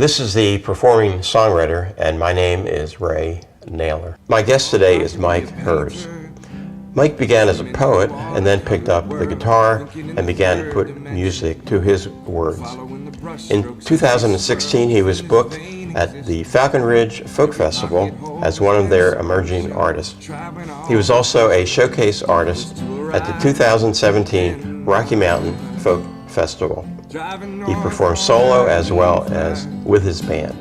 This is the performing songwriter, and my name is Ray Naylor. My guest today is Mike Herz. Mike began as a poet and then picked up the guitar and began to put music to his words. In 2016, he was booked at the Falcone Ridge Folk Festival as one of their emerging artists. He was also a showcase artist at the 2017 Rocky Mountain Folk Festival. He performed solo as well as with his band.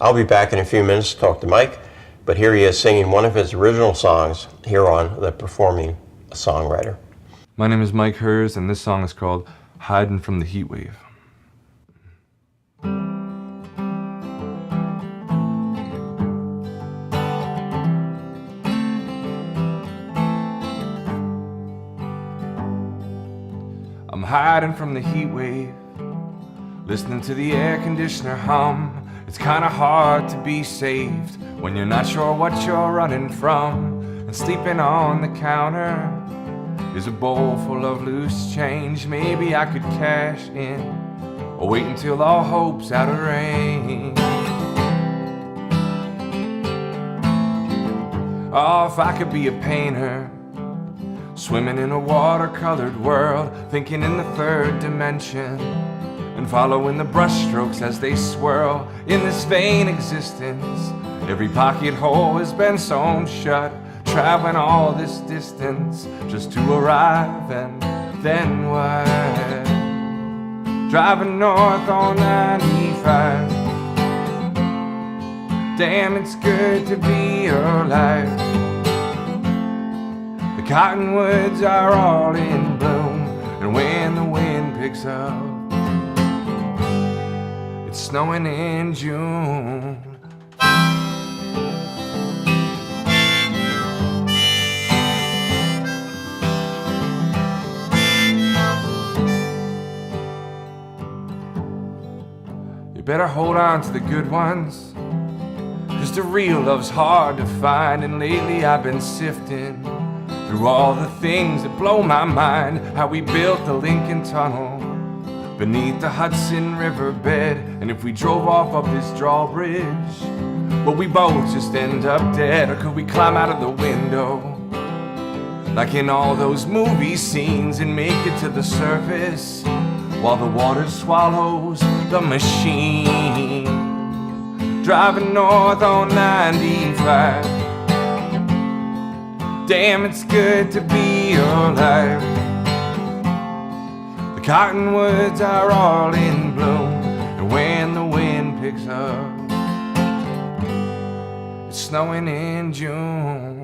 I'll be back in a few minutes to talk to Mike, but here he is singing one of his original songs here on The Performing Songwriter. My name is Mike Herz, and this song is called Hiding from the Heat Wave. I'm hiding from the heat wave, listening to the air conditioner hum. It's kinda hard to be saved when you're not sure what you're running from. And sleeping on the counter is a bowl full of loose change. Maybe I could cash in or wait until all hope's out of range. Oh, if I could be a painter, swimming in a watercolored world, thinking in the third dimension, and following the brushstrokes as they swirl in this vain existence. Every pocket hole has been sewn shut, traveling all this distance just to arrive, and then what? Driving north on 95. Damn, it's good to be alive. The cottonwoods are all in bloom, and when the wind picks up, it's snowing in June. You better hold on to the good ones, 'cause the real love's hard to find. And lately I've been sifting through all the things that blow my mind. How we built the Lincoln Tunnel beneath the Hudson River bed, and if we drove off of this drawbridge, would we both just end up dead? Or could we climb out of the window like in all those movie scenes and make it to the surface while the water swallows the machine? Driving north on 95. Damn, it's good to be alive. The cottonwoods are all in bloom, and when the wind picks up, it's snowing in June.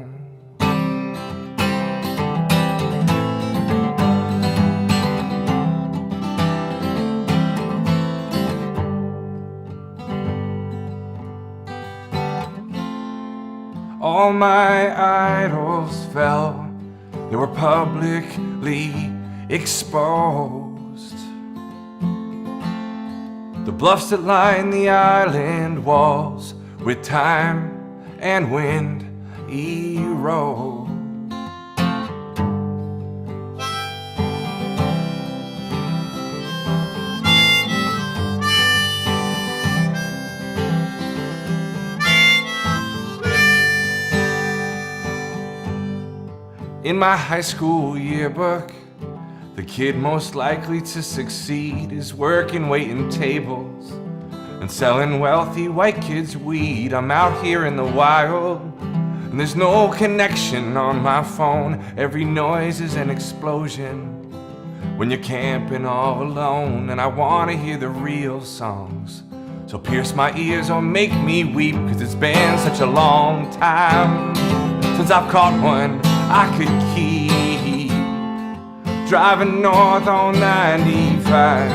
All my idols fell, they were publicly exposed. The bluffs that line the island walls with time and wind erode. In my high school yearbook, the kid most likely to succeed is working waiting tables and selling wealthy white kids weed. I'm out here in the wild, and there's no connection on my phone. Every noise is an explosion when you're camping all alone. And I wanna hear the real songs, so pierce my ears or make me weep, 'cause it's been such a long time since I've caught one I could keep. Driving north on 95.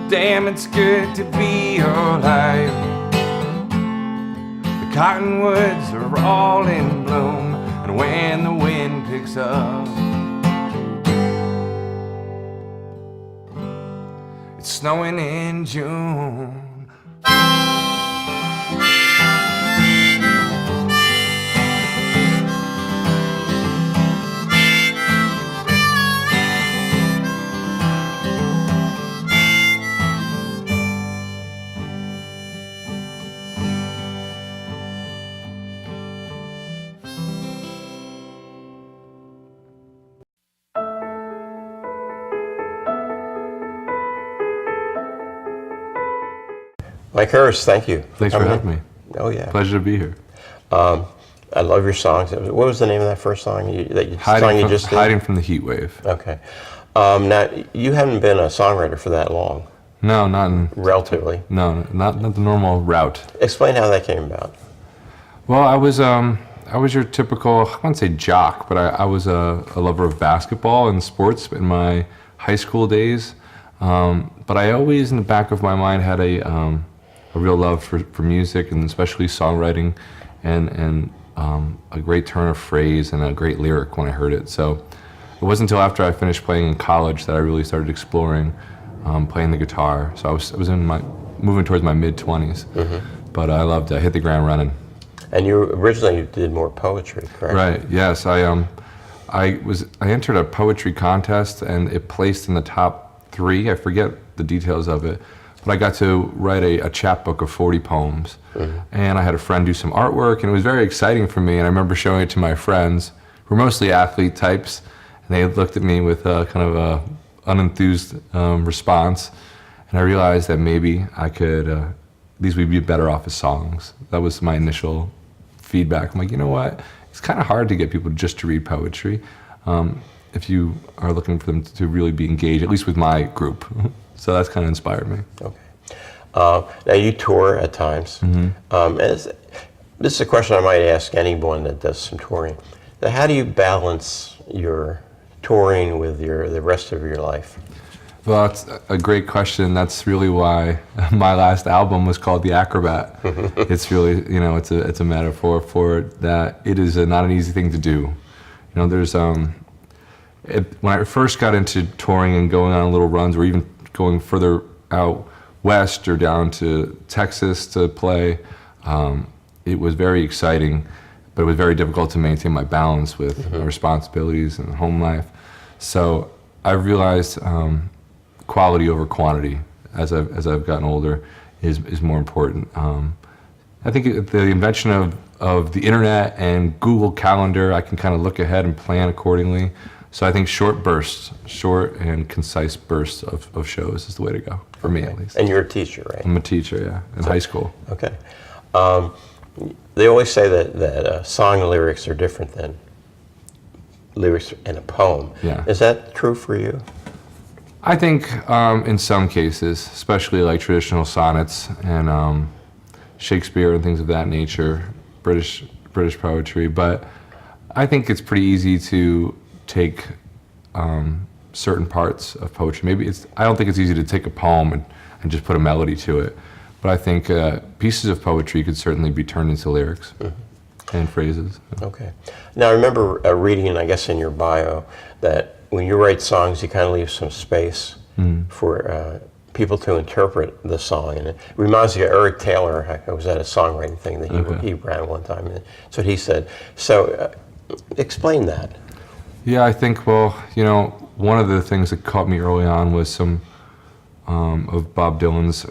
Damn, it's good to be alive. The cottonwoods are all in bloom, and when the wind picks up, it's snowing in June. Mike Herz, thank you. Thanks for having me. Oh, yeah. Pleasure to be here. I love your songs. What was the name of that first song you just did? Hiding from the Heat Wave. Okay. Now, you haven't been a songwriter for that long. No, not in... Relatively. No, not the normal route. Explain how that came about. Well, I was your typical, I wouldn't say jock, but I was a lover of basketball and sports in my high school days. But I always, in the back of my mind, had a real love for music, and especially songwriting, and a great turn of phrase and a great lyric when I heard it. So it wasn't until after I finished playing in college that I really started exploring playing the guitar. So I was moving towards my mid-20s, but I loved it. I hit the ground running. And you originally did more poetry, correct? Right. Yes. I entered a poetry contest, and it placed in the top 3. I forget the details of it, but I got to write a chapbook of 40 poems. And I had a friend do some artwork, and it was very exciting for me. And I remember showing it to my friends, who were mostly athlete types, and they looked at me with a kind of a unenthused response. And I realized that maybe I could, these would be better off as songs. That was my initial feedback. I'm like, you know what? It's kind of hard to get people just to read poetry if you are looking for them to really be engaged, at least with my group. So that's kind of inspired me. Okay. Now you tour at times. This is a question I might ask anyone that does some touring. Now, how do you balance your touring with the rest of your life? Well, that's a great question. That's really why my last album was called The Acrobat. It's really, it's a metaphor for that. It is not an easy thing to do. There's when I first got into touring and going on little runs, or even going further out west or down to Texas to play, it was very exciting, but it was very difficult to maintain my balance with my responsibilities and home life. So I realized quality over quantity as I've gotten older is more important. I think the invention of the internet and Google Calendar, I can kind of look ahead and plan accordingly. So I think short and concise bursts of shows is the way to go, for me at least. And you're a teacher, right? I'm a teacher, yeah, in high school. Okay. They always say that song lyrics are different than lyrics in a poem. Yeah. Is that true for you? I think in some cases, especially like traditional sonnets and Shakespeare and things of that nature, British poetry, but I think it's pretty easy to take certain parts of poetry. I don't think it's easy to take a poem and just put a melody to it, but I think pieces of poetry could certainly be turned into lyrics and phrases. Okay. Now I remember reading, I guess in your bio, that when you write songs, you kind of leave some space for people to interpret the song. And it reminds me of Eric Taylor. I was at a songwriting thing that he ran one time, and that's what he said. So explain that. Yeah, I think, one of the things that caught me early on was some of Bob Dylan's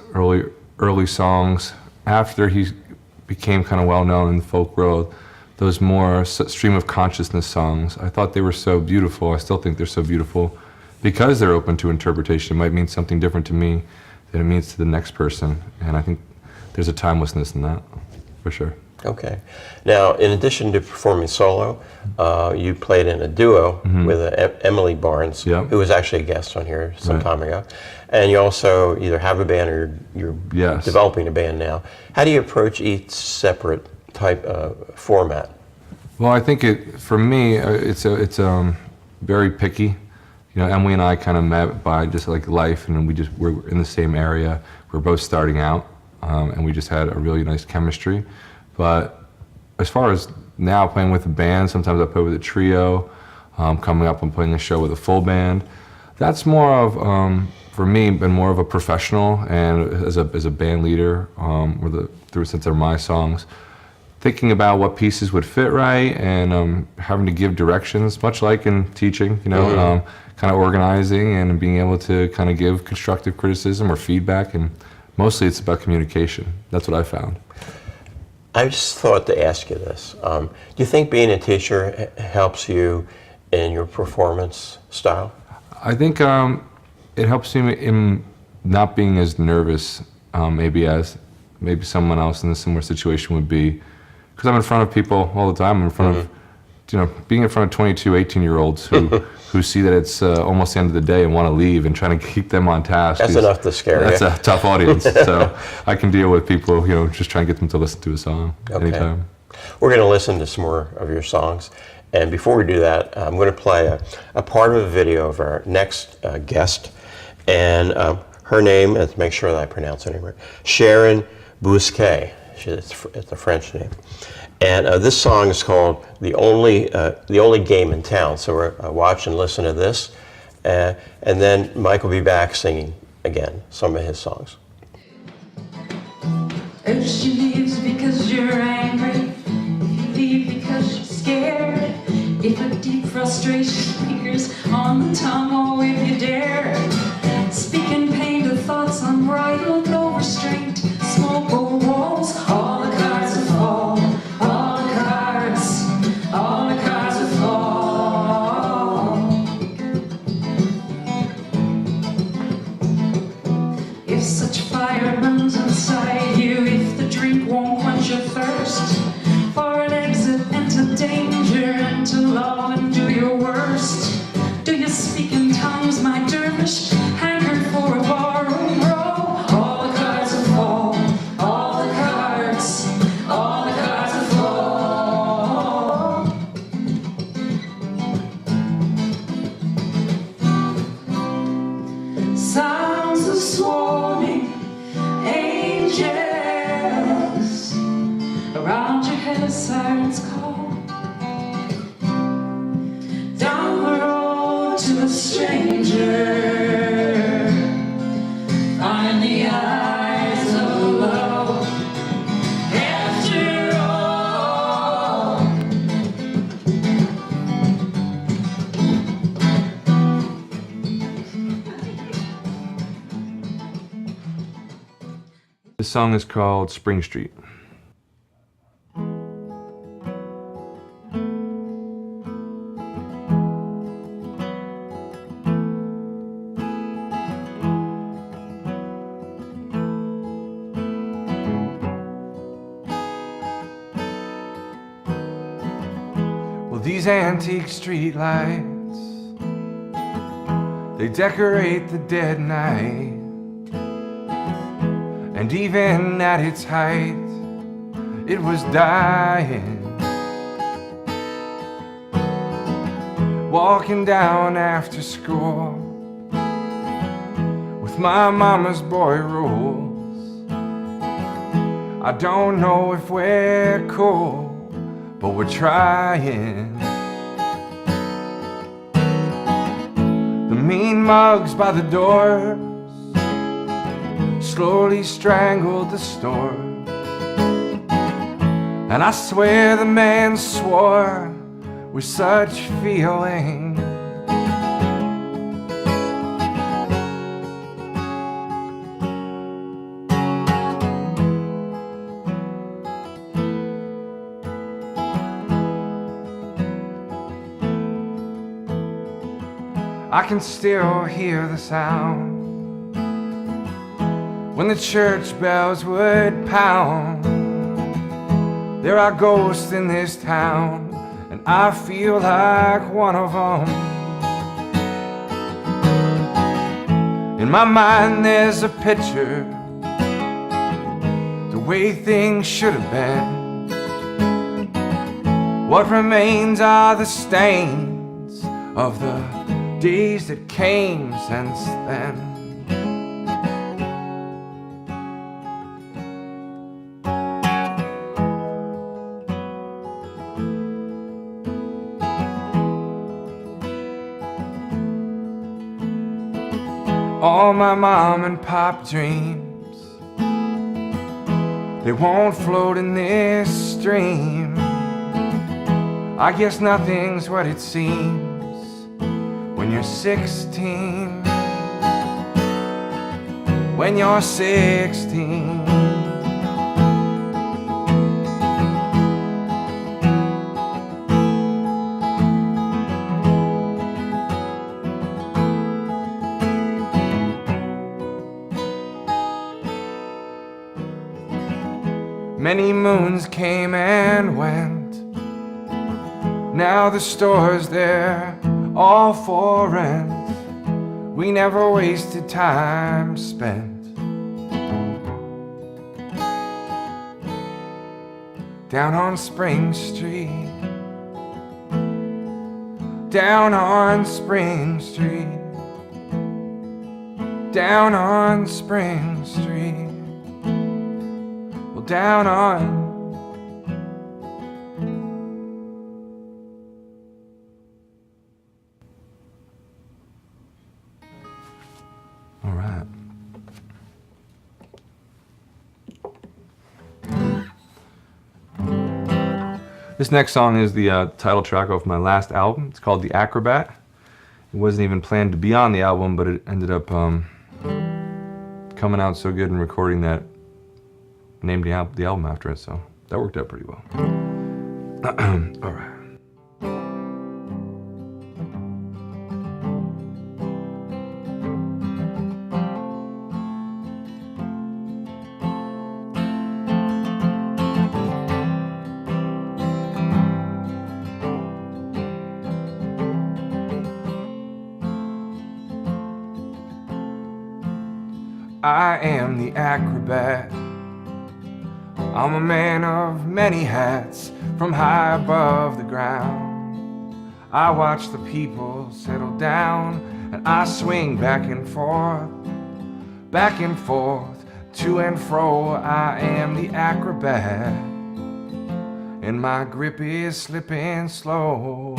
early songs. After he became kind of well-known in the folk world, those more stream of consciousness songs, I thought they were so beautiful. I still think they're so beautiful because they're open to interpretation. It might mean something different to me than it means to the next person. And I think there's a timelessness in that, for sure. Okay. Now, in addition to performing solo, you played in a duo with Emily Barnes, who was actually a guest on here some time ago. And you also either have a band or you're developing a band now. How do you approach each separate type of format? Well, I think for me, it's very picky. Emily and I kind of met by just like life, and we're in the same area. We're both starting out, and we just had a really nice chemistry. But as far as now playing with a band, sometimes I play with a trio. Coming up, I'm playing a show with a full band. That's more of, for me, been more of a professional, and as a band leader, since they're my songs, thinking about what pieces would fit right, and having to give directions, much like in teaching, kind of organizing and being able to kind of give constructive criticism or feedback, and mostly it's about communication. That's what I found. I just thought to ask you this. Do you think being a teacher helps you in your performance style? I think it helps me in not being as nervous maybe as maybe someone else in a similar situation would be. Because I'm in front of people all the time. I'm in front of, being in front of 22, 18-year-olds who see that it's almost the end of the day and want to leave, and trying to keep them on task. That's enough to scare you. That's a tough audience. So I can deal with people, just trying to get them to listen to a song anytime. We're going to listen to some more of your songs. And before we do that, I'm going to play a part of a video of our next guest. And her name, and to make sure that I pronounce it right, Sharon Bousquet. It's a French name. And this song is called The Only Game in Town. So we're watch and listen to this. And then Mike will be back singing again some of his songs. If she leaves because you're angry, if you leave because you're scared, if a deep frustration lingers on the tongue, oh, if you dare speak in pain to thoughts unbridled, no restraint, smoke over walls, all the cards will fall, all the cards will fall. If such fire burns inside you, if the drink won't quench your thirst, for an exit into danger, into love and do your worst. Do you speak in tongues, my dervish, hankered for a barroom row? All the cards will fall, all the cards will fall. Sounds of swarming angels, around your head a siren's call. Down the road to a stranger, find the eyes of love. After all, This song is called Spring Street. Well, these antique street lights, they decorate the dead night. And even at its height, it was dying. Walking down after school with my mama's boy rules. I don't know if we're cool, but we're trying. The mean mugs by the doors slowly strangled the store, and I swear the man swore with such feeling. I can still hear the sound when the church bells would pound. There are ghosts in this town, and I feel like one of them. In my mind there's a picture, the way things should have been. What remains are the stains of the days that came since then. All my mom and pop dreams, they won't float in this stream. I guess nothing's what it seems when you're 16. When you're 16. Many moons came and went. Now the store's there, all for rent. We never wasted time spent down on Spring Street. Down on Spring Street. Down on Spring Street. Well, down on. All right. This next song is the title track of my last album. It's called The Acrobat. It wasn't even planned to be on the album, but it ended up coming out so good in recording that I named the album after it, so that worked out pretty well. All right. I am the acrobat. I'm a man of many hats from high above the ground. I watch the people settle down and I swing back and forth, to and fro. I am the acrobat and my grip is slipping slow.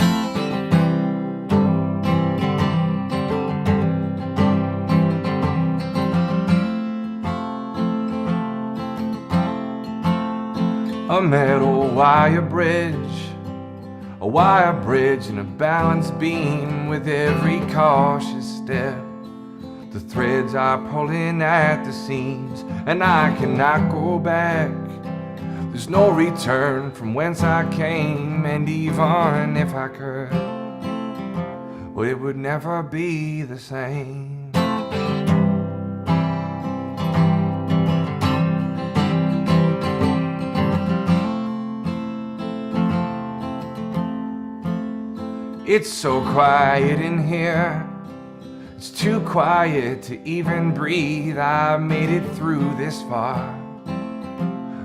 A metal wire bridge, and a balance beam with every cautious step. The threads are pulling at the seams, and I cannot go back. There's no return from whence I came, and even if I could, well, it would never be the same. It's so quiet in here, it's too quiet to even breathe. I made it through this far.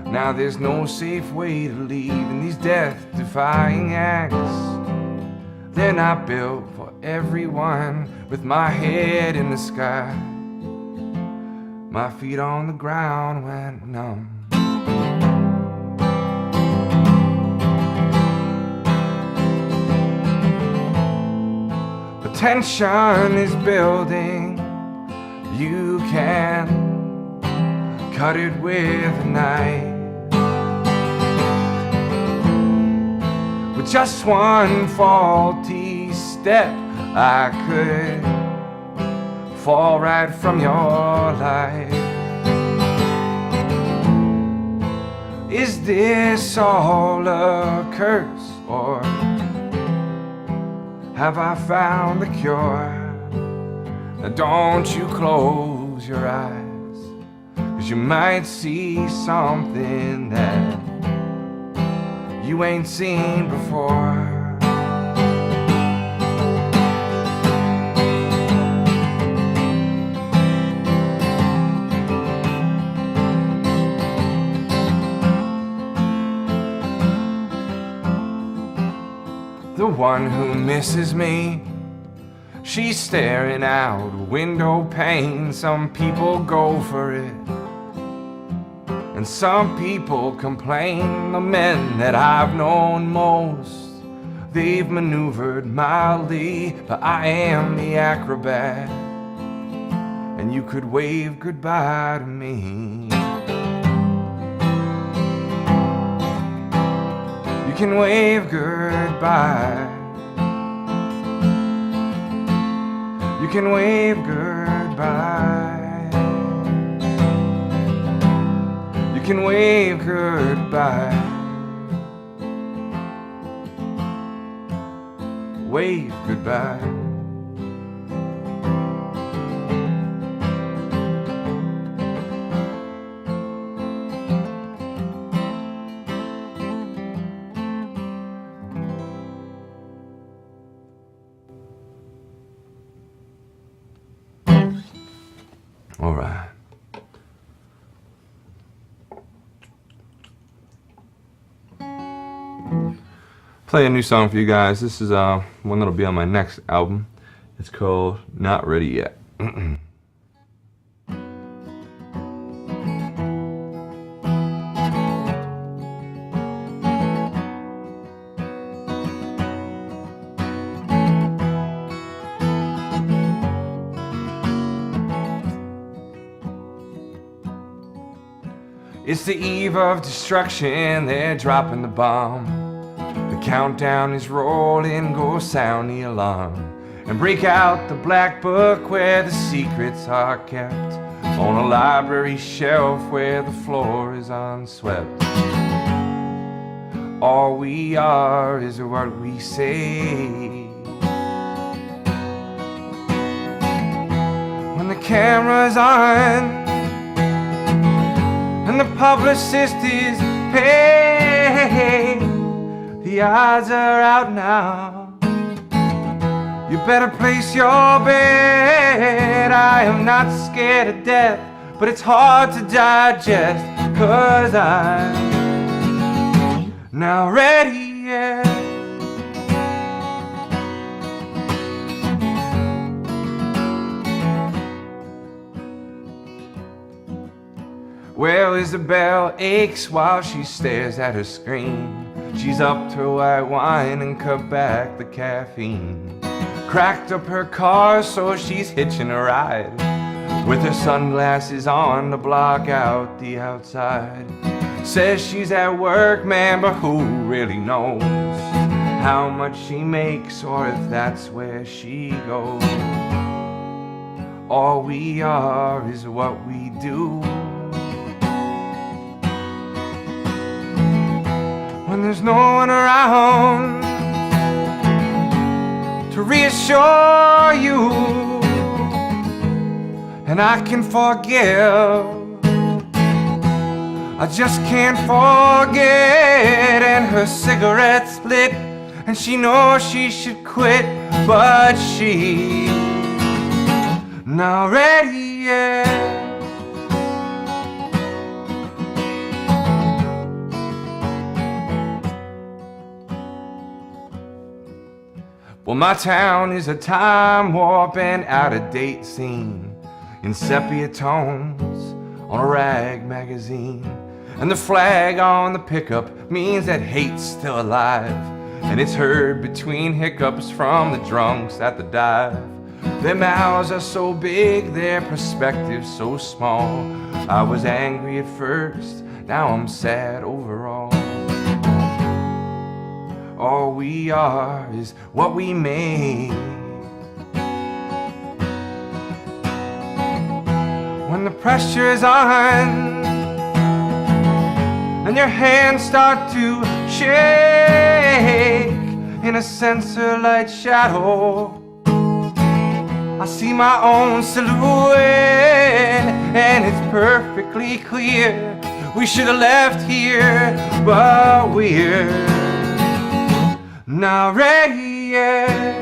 Now there's no safe way to leave, and these death-defying acts, they're not built for everyone. With my head in the sky, my feet on the ground went numb. Tension is building. You can cut it with a knife. With just one faulty step, I could fall right from your life. Is this all a curse, or have I found the cure? Now don't you close your eyes, 'cause you might see something that you ain't seen before. The one who misses me, she's staring out a window pane. Some people go for it, and some people complain. The men that I've known most, they've maneuvered mildly, but I am the acrobat, and you could wave goodbye to me. You can wave goodbye. You can wave goodbye. You can wave goodbye. Wave goodbye. All right. Play a new song for you guys. This is one that'll be on my next album. It's called Not Ready Yet. It's the eve of destruction, they're dropping the bomb. The countdown is rolling, go sound the alarm. And break out the black book where the secrets are kept, on a library shelf where the floor is unswept. All we are is what we say. When the camera's on and the publicist is paid, the odds are out now. You better place your bet. I am not scared of death, but it's hard to digest, 'cause I'm not ready yet. Well, Isabel aches while she stares at her screen. She's upped her white wine and cut back the caffeine. Cracked up her car so she's hitching a ride, with her sunglasses on to block out the outside. Says she's at work, man, but who really knows how much she makes or if that's where she goes. All we are is what we do. When there's no one around to reassure you, and I can forgive, I just can't forget. And her cigarette split, and she knows she should quit, but she's not ready yet. Well, my town is a time warp and out-of-date scene in sepia tones on a rag magazine. And the flag on the pickup means that hate's still alive, and it's heard between hiccups from the drunks at the dive. Their mouths are so big, their perspective so small. I was angry at first, now I'm sad overall. All we are is what we made. When the pressure's on and your hands start to shake in a sensor light shadow, I see my own silhouette, and it's perfectly clear we should have left here, but we're not ready yet.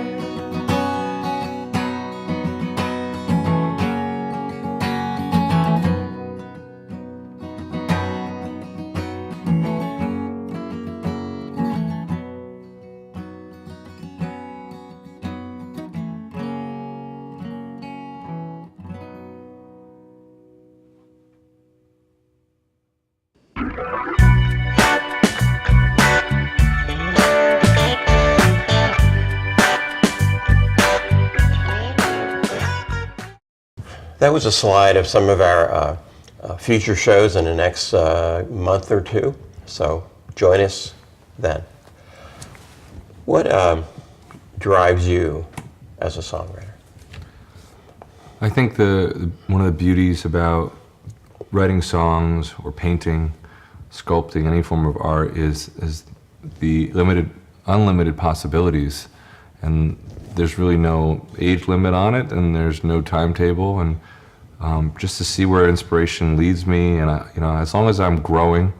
That was a slide of some of our future shows in the next month or two, so join us then. What drives you as a songwriter? I think one of the beauties about writing songs or painting, sculpting, any form of art is the unlimited possibilities, and there's really no age limit on it, and there's no timetable, and just to see where inspiration leads me, and as long as I'm growing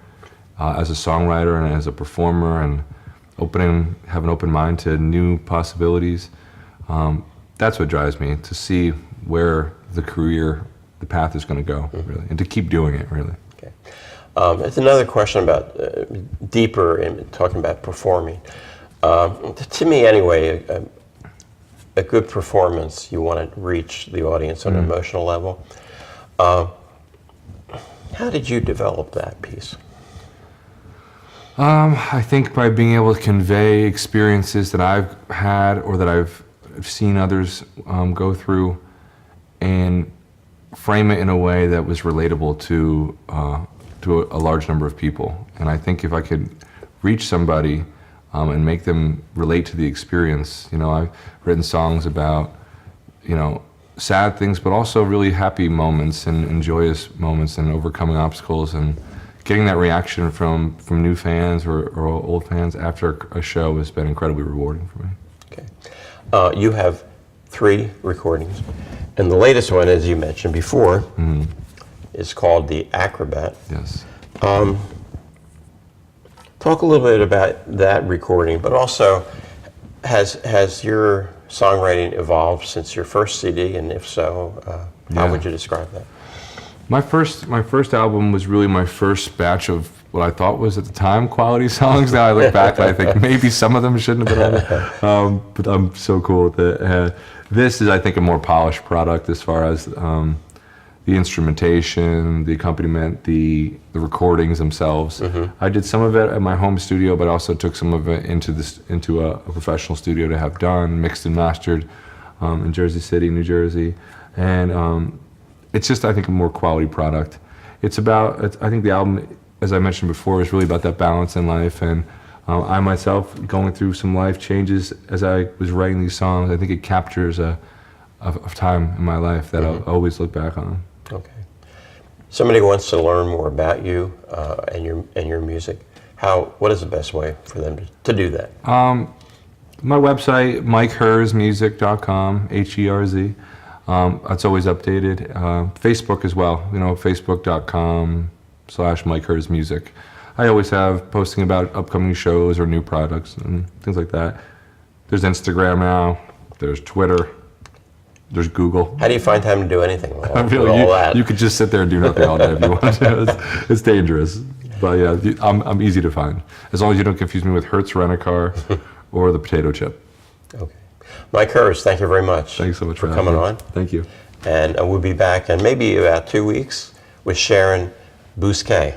as a songwriter and as a performer, and have an open mind to new possibilities, that's what drives me, to see where the career the path is going to go, really, and to keep doing it, really. Okay. It's another question about deeper in talking about performing. To me, anyway, a good performance, you want to reach the audience on an emotional level. How did you develop that piece? I think by being able to convey experiences that I've had or that I've seen others go through, and frame it in a way that was relatable to a large number of people. And I think if I could reach somebody and make them relate to the experience, I've written songs about, sad things, but also really happy moments and joyous moments and overcoming obstacles, and getting that reaction from new fans or old fans after a show has been incredibly rewarding for me. Okay. You have 3 recordings, and the latest one, as you mentioned before, is called The Acrobat. Yes. Talk a little bit about that recording, but also has your songwriting evolved since your first CD, and if so, how would you describe that? My first album was really my first batch of what I thought was at the time quality songs. Now I look back and I think maybe some of them shouldn't have been on there, but I'm so cool with it. This is, I think, a more polished product as far as the instrumentation, the accompaniment, the recordings themselves. I did some of it at my home studio, but also took some of it into a professional studio to have done, mixed and mastered in Jersey City, New Jersey. And it's just, I think, a more quality product. I think the album, as I mentioned before, is really about that balance in life. And I myself, going through some life changes as I was writing these songs, I think it captures a time in my life that I'll always look back on. Okay. Somebody wants to learn more about you and your music. What is the best way for them to do that? My website, MikeHerzmusic.com, Herz. It's always updated. Facebook as well, Facebook.com/MikeHerzmusic. I always have posting about upcoming shows or new products and things like that. There's Instagram now. There's Twitter. There's Google. How do you find time to do anything with all that? You could just sit there and do nothing all day if you want to. It's dangerous. But yeah, I'm easy to find. As long as you don't confuse me with Herz Rent-A-Car or the potato chip. Okay. Mike Herz, thank you very much. Thanks so much for coming on. Thank you. And we'll be back in maybe about 2 weeks with Sharon Bousquet.